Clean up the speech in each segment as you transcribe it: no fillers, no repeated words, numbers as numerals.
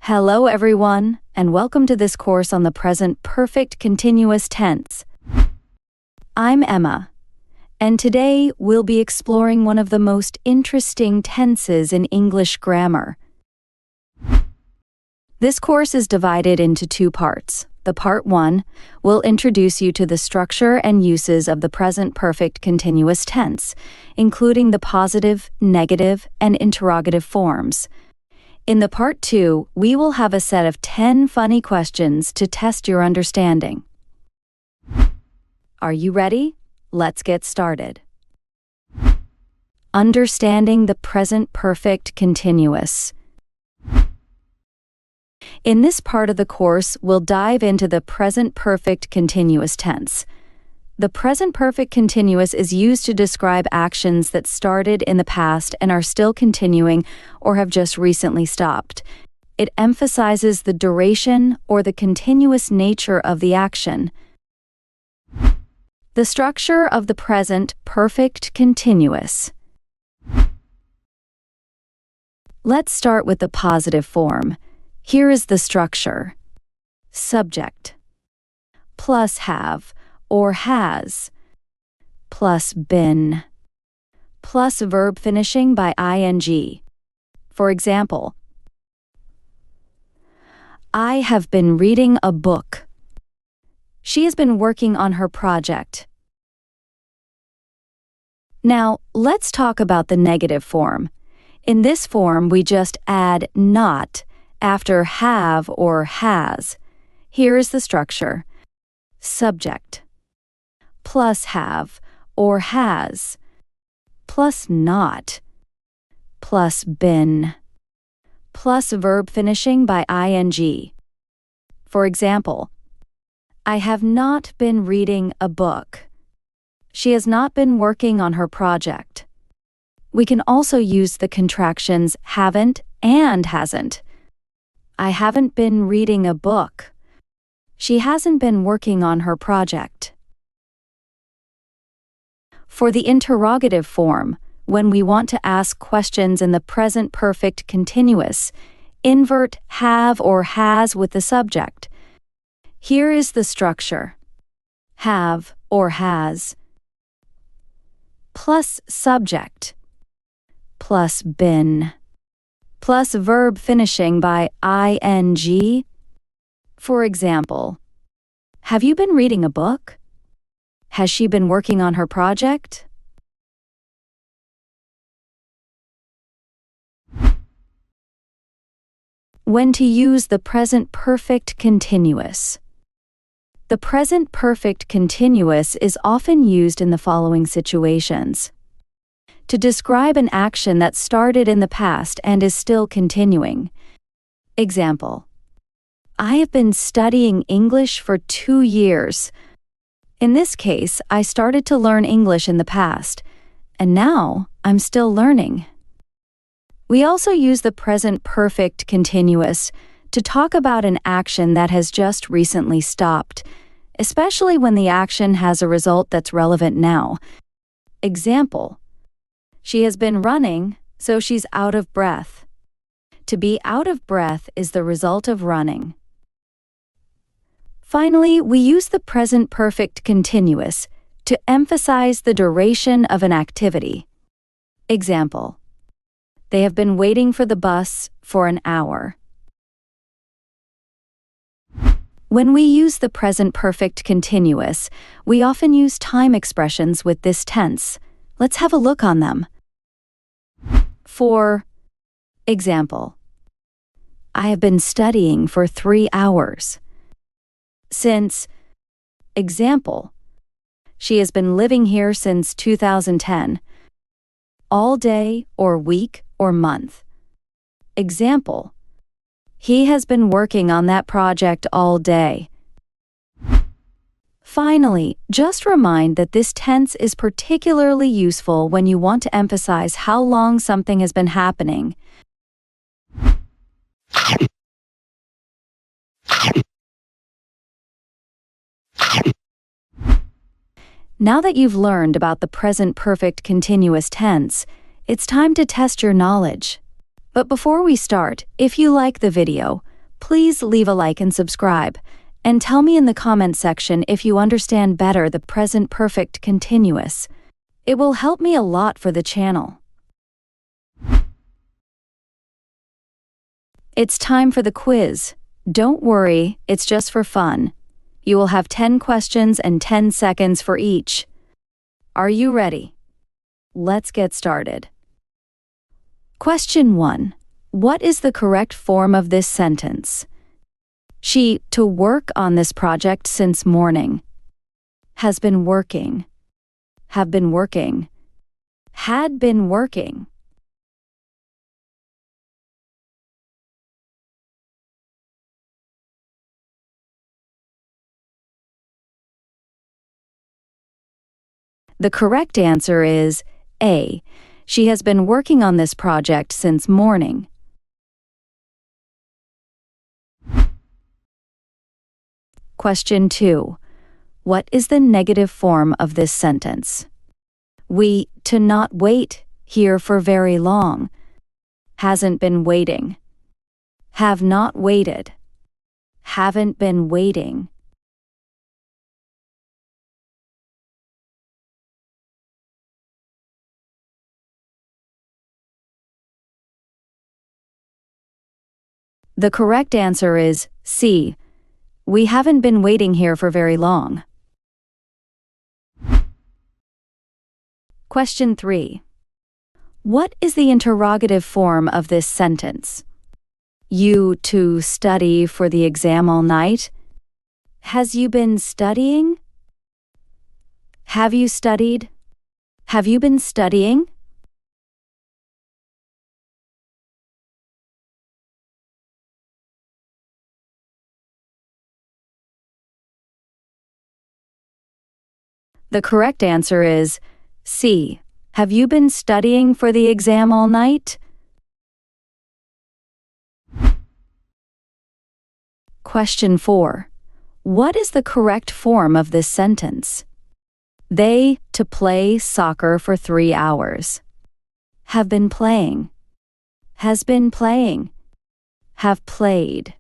Hello everyone, and welcome to this course on the present perfect continuous tense. I'm Emma, and today we'll be exploring one of the most interesting tenses in English grammar. This course is divided into two parts. The part 1 will introduce you to the structure and uses of the present perfect continuous tense, including the positive, negative, and interrogative forms. In the part 2, we will have a set of 10 funny questions to test your understanding. Are you ready? Let's get started. Understanding the present perfect continuous. In this part of the course, we'll dive into the present perfect continuous tense. The present perfect continuous is used to describe actions that started in the past and are still continuing or have just recently stopped. It emphasizes the duration or the continuous nature of the action. The structure of the present perfect continuous. Let's start with the positive form. Here is the structure. Subject plus have or has, plus been, plus verb finishing by ing. For example, I have been reading a book. She has been working on her project. Now, let's talk about the negative form. In this form, we just add not after have or has. Here is the structure. Subject plus have or has, plus not, plus been, plus verb finishing by ing. For example, I have not been reading a book. She has not been working on her project. We can also use the contractions haven't and hasn't. I haven't been reading a book. She hasn't been working on her project. For the interrogative form, when we want to ask questions in the present perfect continuous, invert have or has with the subject. Here is the structure. Have or has, plus subject, plus been, plus verb finishing by ing. For example, have you been reading a book? Has she been working on her project? When to use the present perfect continuous. The present perfect continuous is often used in the following situations. To describe an action that started in the past and is still continuing. Example: I have been studying English for 2 years. In this case, I started to learn English in the past, and now I'm still learning. We also use the present perfect continuous to talk about an action that has just recently stopped, especially when the action has a result that's relevant now. Example: she has been running, so she's out of breath. To be out of breath is the result of running. Finally, we use the present perfect continuous to emphasize the duration of an activity. Example: they have been waiting for the bus for an hour. When we use the present perfect continuous, we often use time expressions with this tense. Let's have a look on them. For example, I have been studying for 3 hours. Since, example, she has been living here since 2010. All day or week or month. Example, he has been working on that project all day. Finally, just remind that this tense is particularly useful when you want to emphasize how long something has been happening. Now that you've learned about the present perfect continuous tense, it's time to test your knowledge. But before we start, if you like the video, Please leave a like and subscribe, and tell me in the comment section if you understand better the present perfect continuous. It will help me a lot for the channel. It's time for the quiz. Don't worry, it's just for fun. You will have 10 questions and 10 seconds for each. Are you ready? Let's get started. Question 1. What is the correct form of this sentence? She to work on this project since morning. Has been working. Have been working. Had been working. The correct answer is A. She has been working on this project since morning. Question 2. What is the negative form of this sentence? We to not wait here for very long. Hasn't been waiting. Have not waited. Haven't been waiting. The correct answer is C. We haven't been waiting here for very long. Question 3. What is the interrogative form of this sentence? You to study for the exam all night? Has you been studying? Have you studied? Have you been studying? The correct answer is C. Have you been studying for the exam all night? Question 4. What is the correct form of this sentence? They to play soccer for 3 hours. Have been playing. Has been playing. Have played.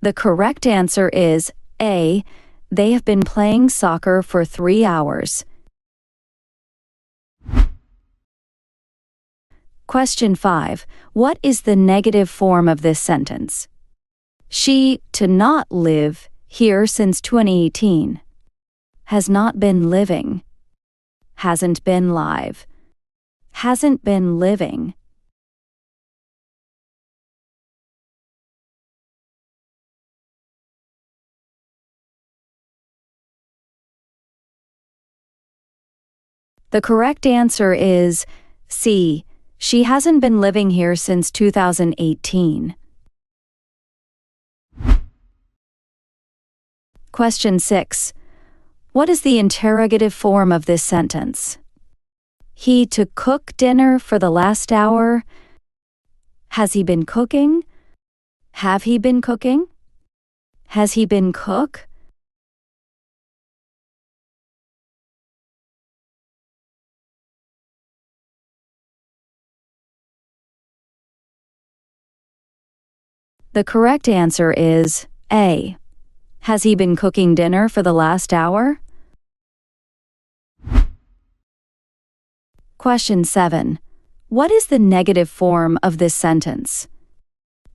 The correct answer is A. They have been playing soccer for 3 hours. Question 5. What is the negative form of this sentence? She to not live here since 2018. Has not been living. Hasn't been live. Hasn't been living. The correct answer is C. She hasn't been living here since 2018. Question 6. What is the interrogative form of this sentence? He to cook dinner for the last hour? Has he been cooking? Have he been cooking? Has he been cook? The correct answer is A. Has he been cooking dinner for the last hour? Question 7. What is the negative form of this sentence?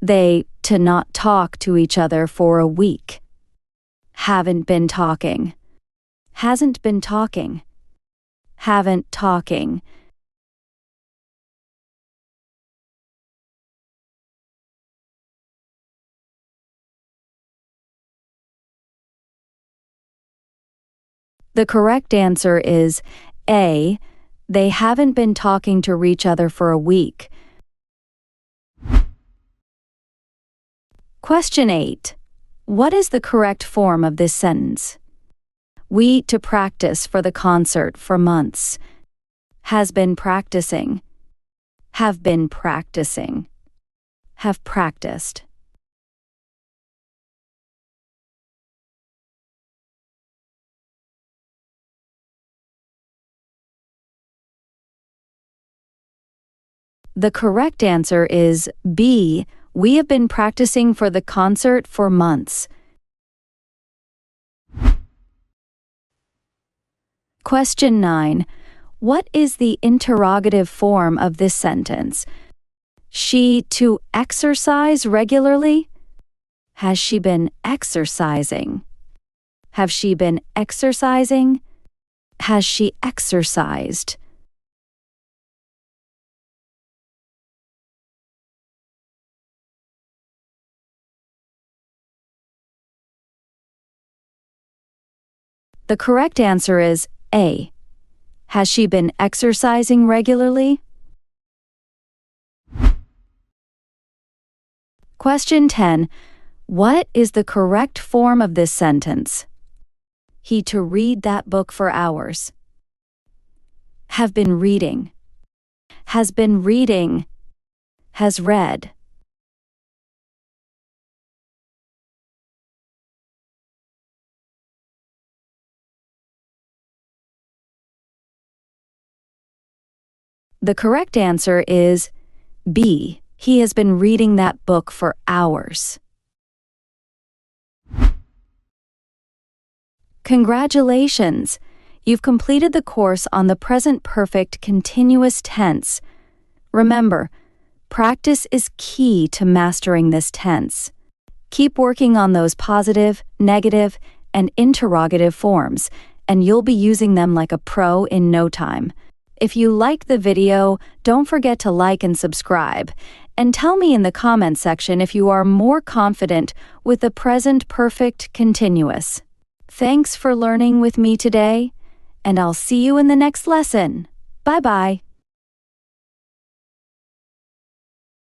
They to not talk to each other for a week. Haven't been talking. Hasn't been talking. Haven't talking. The correct answer is A. They haven't been talking to each other for a week. Question 8. What is the correct form of this sentence? We to practice for the concert for months. Has been practicing. Have been practicing. Have practiced. The correct answer is B. We have been practicing for the concert for months. Question 9. What is the interrogative form of this sentence? She to exercise regularly? Has she been exercising? Have she been exercising? Has she exercised? The correct answer is A. Has she been exercising regularly? Question 10. What is the correct form of this sentence? He to read that book for hours. Have been reading. Has been reading. Has read. The correct answer is B. He has been reading that book for hours. Congratulations! You've completed the course on the present perfect continuous tense. Remember, practice is key to mastering this tense. Keep working on those positive, negative, and interrogative forms, and you'll be using them like a pro in no time. If you liked the video, don't forget to like and subscribe. And tell me in the comments section if you are more confident with the present perfect continuous. Thanks for learning with me today, and I'll see you in the next lesson. Bye-bye.